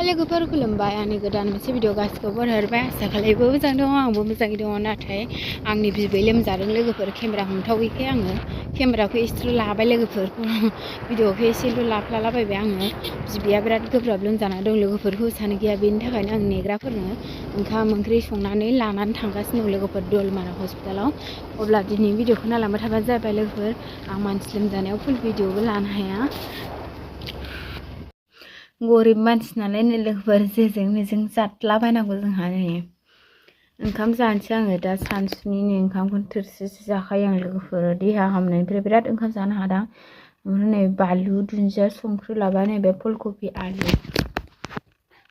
लोगोफोर खुलुमबाय आंनि गोदान मोनसे भिडिअ गासिखौबो बरायहरबाय आसा खालामो मोजां दङ आंबो मोजाङै दङ नाथाय आंनि बिबै लोमजादों लोगोफोर केमेरा हमथावैखाय आङो केमेराखौ एसेल' लाबाय लोगोफोर भिडिअखौ एसेल' लाफ्लालाबायबाय आङो बिबैया बिराद गोब्राब लोमजाना दं लोगोफोर हुसानो गैया बेनि थाखायनो आं नेग्राफोरनो ओंखाम ओंख्रि संनानै लानानै थांगासिनो दं लोगोफोर दलमारा हस्पिटालाव अब्ला दिनै भिडिअखौ नायलांबाय थाबानो जाबाय लोगोफोर आं मानसि लोमजानायाव फुल भिडिअबो लानो हाया गरिब मानसि नालाय लोगोफोर जेजों मेजों जाद्लाबायनांगौ जोंहा नै ओंखाम जानोसै आङो दा सानसुनि ओंखामखौ थोरसिसे जाखायो आं लोगोफोर देहा हामनायनिफ्राय बिराद ओंखाम जानो हादों ओमफ्राय नै बानलु दुन्दिया संख्रि लाबाय नैबे फुलकबि आलु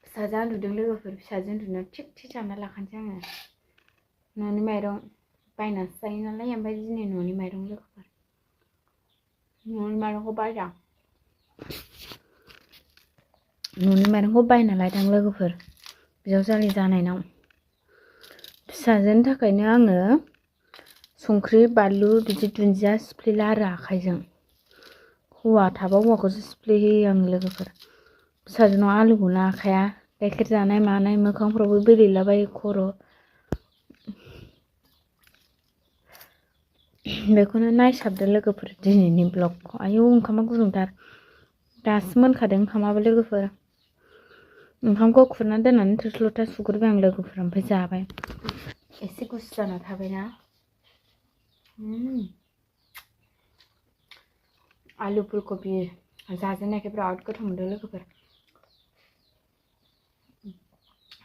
फिसाजों उन्दुदों लोगोफोर फिसाजों उन्दुनायाव थिग थिग जाना लाखानोसै आङो न'नि माइरं बायनासो जायो नालाय ओमफ्राय दिनै न'नि माइरं लोगोफोर न'नि माइरंखौ बायदां न'नि माइरंखौ बायना लायदां लोगोफोर बिजावजालि जानायनाव फिसाजोनि थाखायनो आङो संख्रि बानलु बिदि दुन्दिया सिफ्लेला आरो आखाइजों हौवा थाबा हौवाखौसो सिफ्लेहोयो आं लोगोफोर फिसाजोनाव आलुखौनो आखाया गाइखेर जानाय मानाय मोखांफ्रावबो बेरेलाबायो खर' बेखौनो नायसाबदो लोगोफोर दिनैनि ब्लगखौ आयौ ओंखामा गुदुंथार दासो मोनखादों ओंखामाबो लोगोफोर ओंखामखौ खुरना दोननानै थोरसि लथा सुग्रोबाय आं लोगोफोर ओमफ्राय जाबाय एसे गुसु जाना थाबायना आलु फुलकबि जाजेननायखाय बिराद गोथाव मोनदों लोगोफोर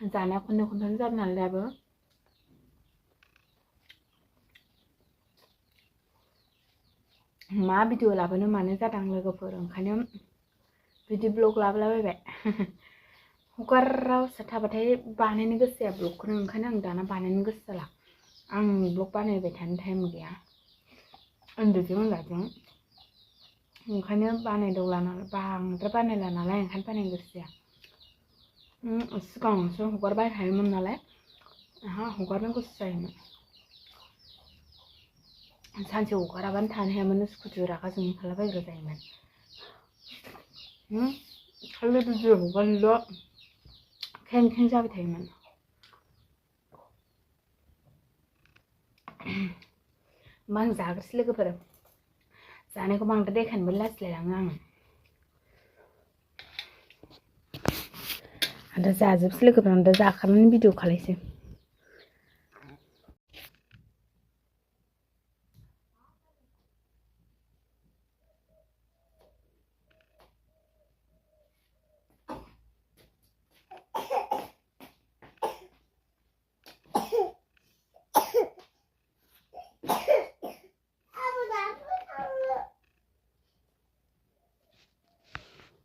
जानाया खननै खनथाम जाबाय नालाय दाबो मा भिडिअ लाबोनो मानो जादों लोगोफोर ओंखायनो बिदि ब्लग लाबोलाबायबाय हगारावसो थाबाथाय बानायनो गोसो जाया ब्लगखौनो ओंखायनो आं दाना बानायनो गोसो जाला आं ब्लग बानायबाय थानो टाइम गैया उन्दुजों उनलाजों ओंखायनो बानायदावला नालाय बांद्राय बानायला नालाय ओंखायनो बानायनो गोसो जाया सिगाङावसो हगारबाय थायोमोन नालाय आंहा हगारनो गोसो जायोमोन सानसे हगाराबानो थानो हायामोन उसुखुथु रागा जोंनो ओंखारलाबायग्रा जायोमोन खालि भिडिअ हगारनोल' खें खें जाबाय थायोमोन होमबा आं जाग्रोसै लोगोफोर जानायखौ बांद्राय देखायनोबो लाजिलायलाङो आं दा जाजोबसै लोगोफोर आं दा जाखांनानै भिडिअ खालायसै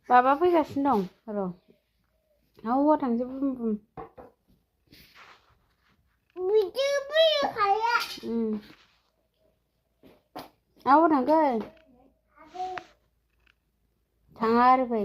बाबा फैगासिनो दं र' आवा थांसै बुम बुम आवा थांगोन थाङा आरो फै